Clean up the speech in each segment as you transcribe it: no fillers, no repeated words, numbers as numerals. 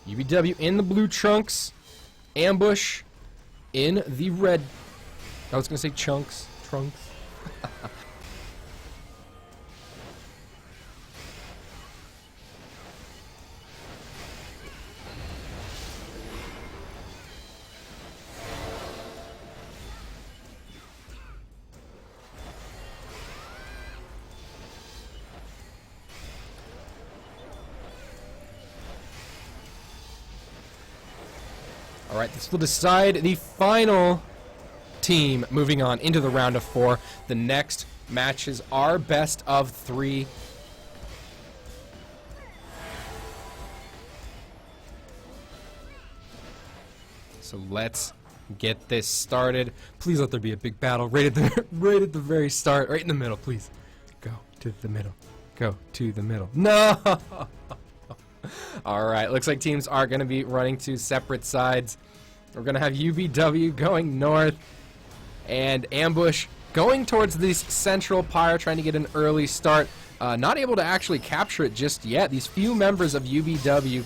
UBW in the blue trunks. Ambush in the red. I was going to say chunks. Trunks. All right, this will decide the final team moving on into the round of 4. The next matches are best of 3. So let's get this started. Please let there be a big battle right at the very start, right in the middle, please. Go to the middle. Go to the middle. No! All right, looks like teams are going to be running to separate sides. We're going to have UBW going north and Ambush going towards this central pyre, trying to get an early start. Not able to actually capture it just yet. These few members of UBW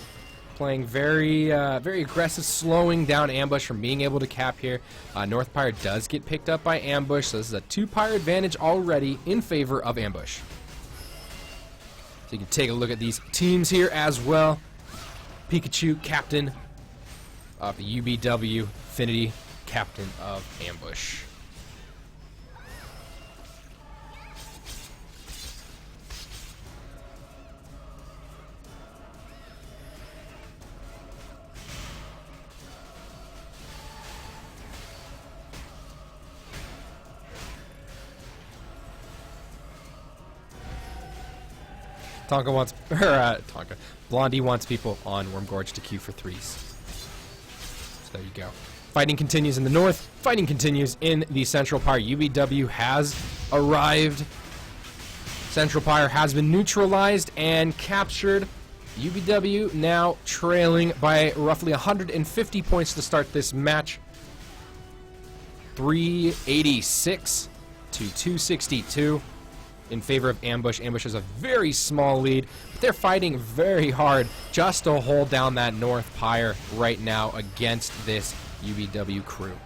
playing very aggressive, slowing down Ambush from being able to cap here. North pyre does get picked up by Ambush, so this is a 2-pyre advantage already in favor of Ambush. So you can take a look at these teams here as well. Pikachu, captain of the UBW. Finity, captain of Ambush. Tonka wants, Tonka. Blondie wants people on Wormgorge to queue for 3s. So there you go. Fighting continues in the north. Fighting continues in the central pyre. UBW has arrived. Central pyre has been neutralized and captured. UBW now trailing by roughly 150 points to start this match. 386 to 262. In favor of Ambush. Ambush has a very small lead, but they're fighting very hard just to hold down that north pyre right now against this UBW crew.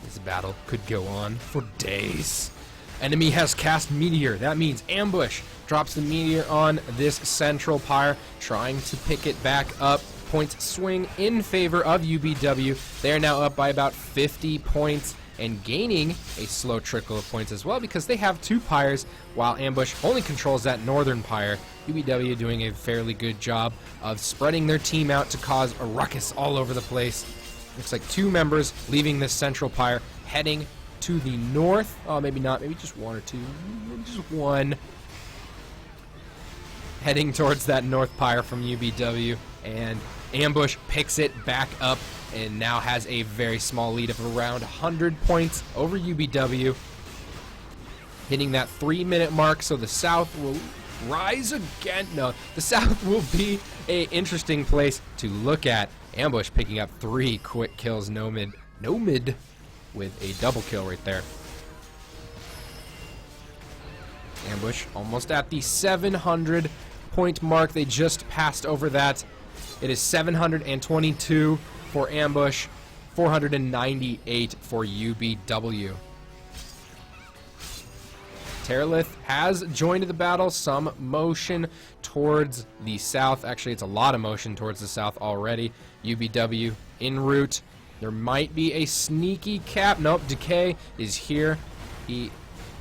This battle could go on for days. Enemy has cast Meteor. That means Ambush drops the Meteor on this central pyre, trying to pick it back up. Points swing in favor of UBW. They are now up by about 50 points and gaining a slow trickle of points as well because they have 2 pyres while Ambush only controls that northern pyre. UBW doing a fairly good job of spreading their team out to cause a ruckus all over the place. Looks like 2 members leaving this central pyre, heading to the north. Oh, maybe not. Maybe just 1 or 2. Maybe just 1. Heading towards that north pyre from UBW. And Ambush picks it back up and now has a very small lead of around 100 points over UBW. Hitting that 3-minute mark, so the south will rise again. No, the south will be an interesting place to look at. Ambush picking up 3 quick kills, no mid with a double kill right there. Ambush almost at the 700 point mark. They just passed over that. It is 722 for Ambush, 498 for UBW. Terralith has joined the battle. Some motion towards the south. Actually, it's a lot of motion towards the south already. UBW en route. There might be a sneaky cap. Nope, Decay is here. He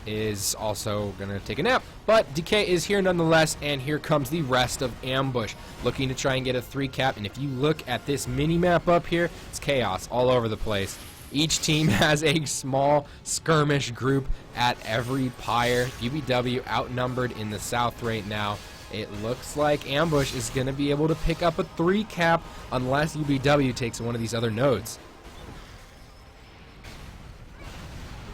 is also going to take a nap. But Decay is here nonetheless, and here comes the rest of Ambush. Looking to try and get a 3 cap, and if you look at this mini-map up here, it's chaos all over the place. Each team has a small skirmish group at every pyre. UBW outnumbered in the south right now. It looks like Ambush is going to be able to pick up a 3 cap unless UBW takes one of these other nodes.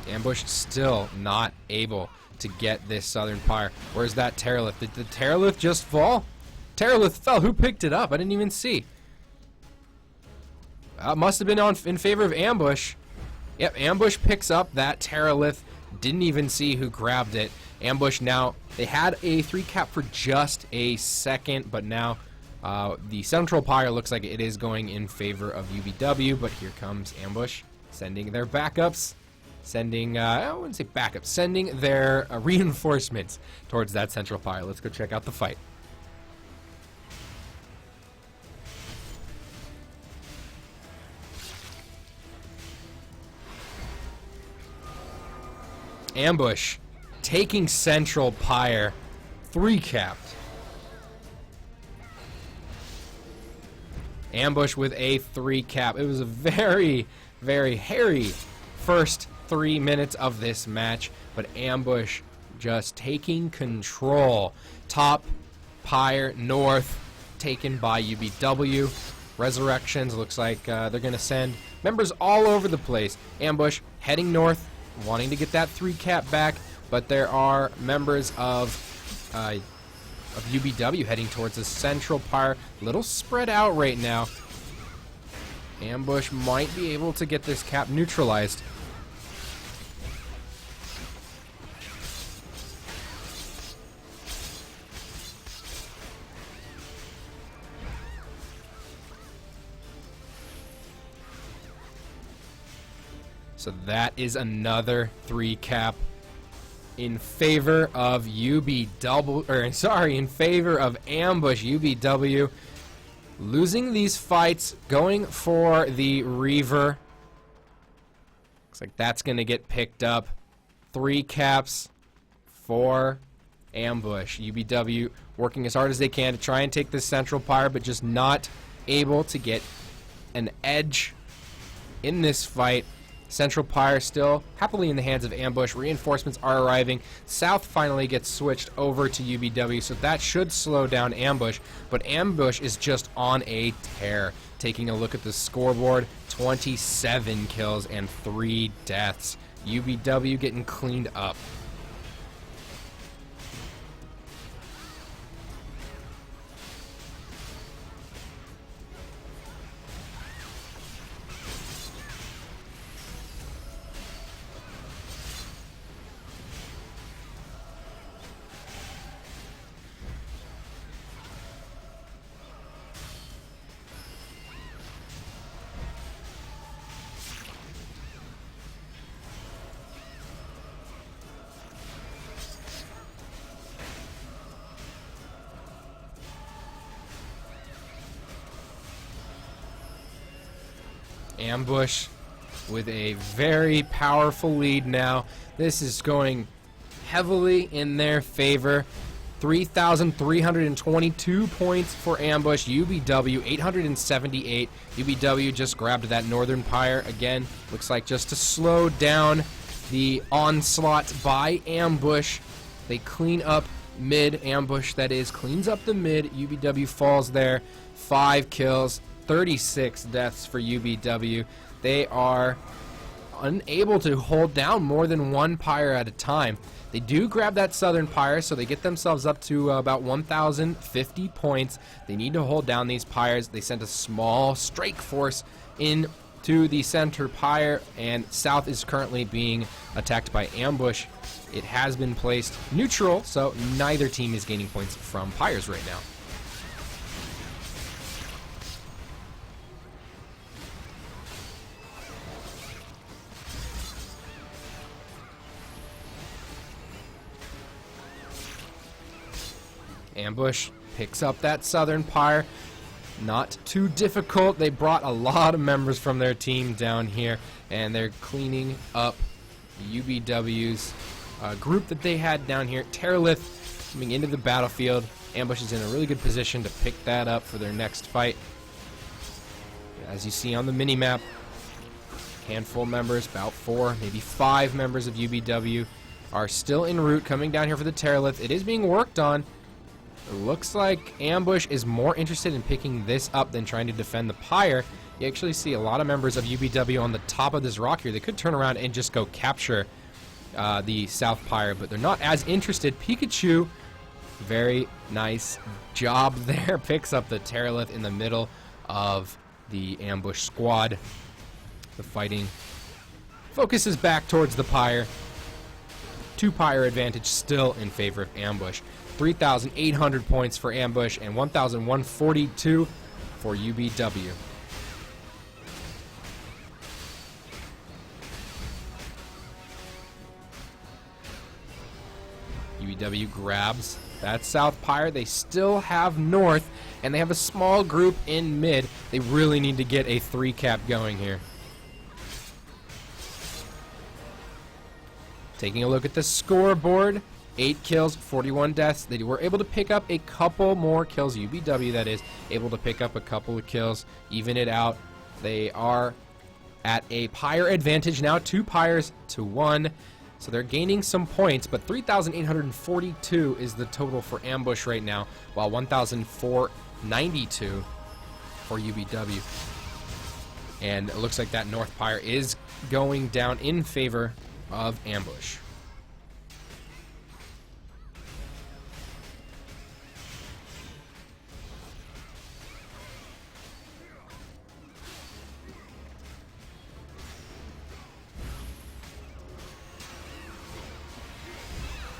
Ambush still not able to get this southern pyre. Where's that Terralift? Did the Terralift just fall? Terralift fell. Who picked it up? I didn't even see. Must have been in favor of Ambush. Yep, Ambush picks up that Terralift. Didn't even see who grabbed it. Ambush now, they had a 3 cap for just a second, but now the central pyre looks like it is going in favor of UBW, but here comes Ambush sending their backups. Sending, I wouldn't say backups, sending their reinforcements towards that central pyre. Let's go check out the fight. Ambush taking central pyre, 3 capped. Ambush with a 3 cap. It was a very, very hairy first 3 minutes of this match, but Ambush just taking control. Top pyre north taken by UBW. Resurrections looks like they're going to send members all over the place. Ambush heading north, wanting to get that 3 cap back, but there are members of UBW heading towards the central pyre. Little spread out right now. Ambush might be able to get this cap neutralized. So that is another 3 cap in favor of UBW, or sorry, in favor of Ambush. UBW losing these fights, going for the Reaver. Looks like that's going to get picked up. 3 caps for Ambush. UBW working as hard as they can to try and take this central pyre, but just not able to get an edge in this fight. Central pyre still happily in the hands of Ambush. Reinforcements are arriving. South finally gets switched over to UBW, so that should slow down Ambush. But Ambush is just on a tear. Taking a look at the scoreboard, 27 kills and 3 deaths. UBW getting cleaned up. Ambush with a very powerful lead now. This is going heavily in their favor. 3,322 points for Ambush. UBW 878. UBW just grabbed that northern pyre again. Looks like just to slow down the onslaught by Ambush. They clean up mid. Ambush, that is, cleans up the mid. UBW falls there. 5 kills. 36 deaths for UBW. They are unable to hold down more than 1 pyre at a time. They do grab that southern pyre, so they get themselves up to about 1,050 points. They need to hold down these pyres. They sent a small strike force into the center pyre, and south is currently being attacked by Ambush. It has been placed neutral, so neither team is gaining points from pyres right now. Ambush picks up that southern pyre. Not too difficult. They brought a lot of members from their team down here, and they're cleaning up UBW's group that they had down here. Terralift coming into the battlefield. Ambush is in a really good position to pick that up for their next fight. As you see on the mini-map, handful of members, about 4, maybe 5 members of UBW are still en route coming down here for the Terralift. It is being worked on. It looks like Ambush is more interested in picking this up than trying to defend the pyre. You actually see a lot of members of UBW on the top of this rock here. They could turn around and just go capture the South Pyre, but they're not as interested. Pikachu, very nice job there, picks up the Terralith in the middle of the ambush squad. The fighting focuses back towards the Pyre. 2 Pyre advantage still in favor of ambush. 3,800 points for ambush and 1,142 for UBW. UBW grabs that South Pyre. They still have North, and they have a small group in mid. They really need to get a 3-cap going here. Taking a look at the scoreboard, 8 kills, 41 deaths. They were able to pick up a couple more kills. UBW, that is, able to pick up a couple of kills, even it out. They are at a Pyre advantage now, 2 Pyres to 1. So they're gaining some points, but 3,842 is the total for ambush right now, while 1,492 for UBW. And it looks like that North Pyre is going down in favor of ambush.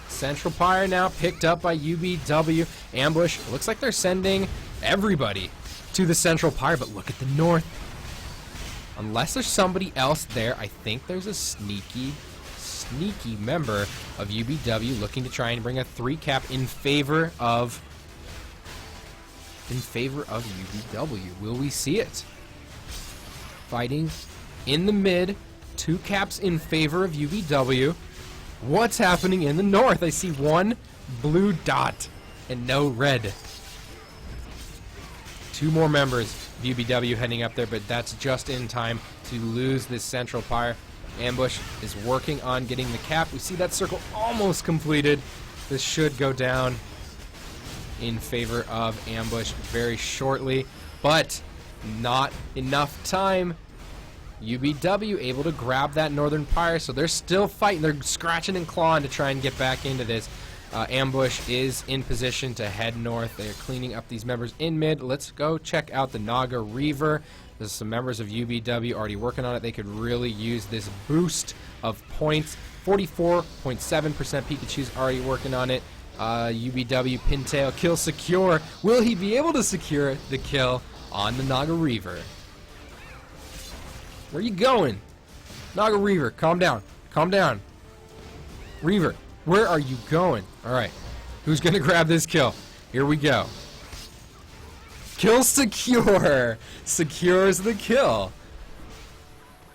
Central Pyre now picked up by UBW. Ambush, looks like they're sending everybody to the Central Pyre, but look at the North. Unless there's somebody else there, I think there's a sneaky member of UBW looking to try and bring a 3-cap in favor of UBW. Will we see it? Fighting in the mid, 2 caps in favor of UBW. What's happening in the North? I see 1 blue dot and no red. 2 more members of UBW heading up there, but that's just in time to lose this Central Pyre. Ambush is working on getting the cap. We see that circle almost completed. This should go down in favor of ambush very shortly, but not enough time. UBW able to grab that Northern Pyre, so they're still fighting. They're scratching and clawing to try and get back into this. Ambush is in position to head north. They're cleaning up these members in mid. Let's go check out the Naga Reaver. There's some members of UBW already working on it. They could really use this boost of points. 44.7% Pikachu's already working on it. UBW Pintail kill secure. Will he be able to secure the kill on the Naga Reaver? Where are you going? Naga Reaver, calm down. Calm down. Reaver, where are you going? Alright. Who's going to grab this kill? Here we go. Kill secure. Secures the kill.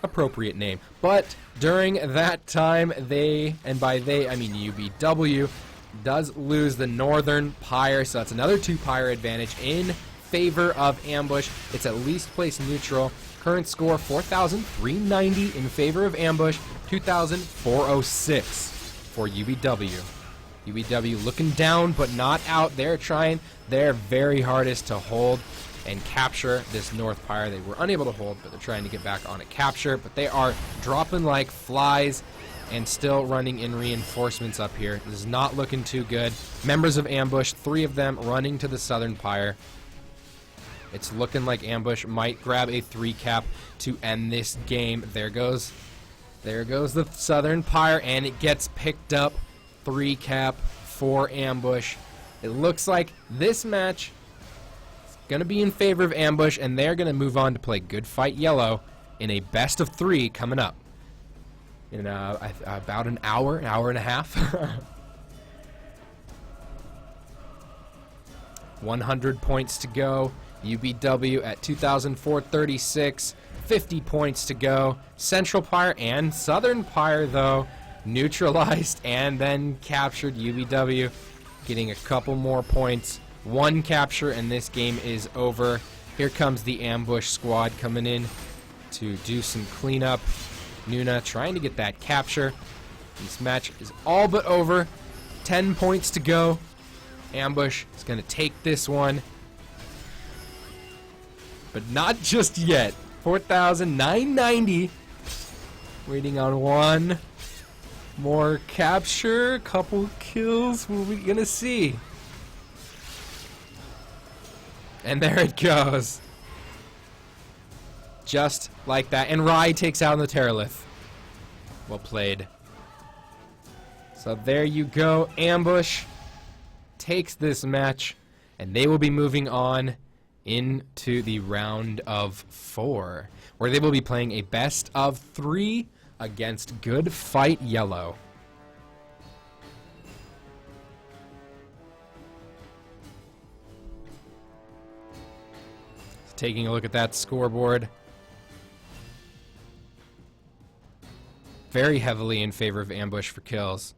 Appropriate name. But during that time, they, and by they I mean UBW, does lose the Northern Pyre. So that's another 2 Pyre advantage in favor of ambush. It's at least place neutral. Current score 4,390 in favor of ambush, 2,406 for UBW. UBW looking down but not out. They're trying their very hardest to hold and capture this North Pyre. They were unable to hold, but they're trying to get back on a capture. But they are dropping like flies and still running in reinforcements up here. This is not looking too good. Members of ambush, 3 of them running to the Southern Pyre. It's looking like ambush might grab a 3-cap to end this game. There goes the Southern Pyre, and it gets picked up. 3-cap for ambush. It looks like this match is going to be in favor of ambush, and they're going to move on to play Good Fight Yellow in a best of 3 coming up in about an hour and a half. 100 points to go. UBW at 2,436, 50 points to go. Central Pyre and Southern Pyre, though, neutralized and then captured. UBW getting a couple more points. 1 capture, and this game is over. Here comes the ambush squad coming in to do some cleanup. Nuna trying to get that capture. This match is all but over. 10 points to go. Ambush is going to take this one. But not just yet. 4,990. Waiting on 1 More capture, couple kills. What are we gonna see? And there it goes. Just like that. And Rai takes out the Terralith. Well played. So there you go. Ambush takes this match, and they will be moving on into the round of 4, where they will be playing a best of 3 against Good Fight Yellow. So taking a look at that scoreboard. Very heavily in favor of Ambush for kills.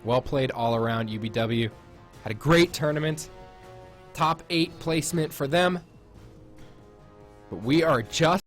Well played all around. UBW had a great tournament. Top 8 placement for them. But we are just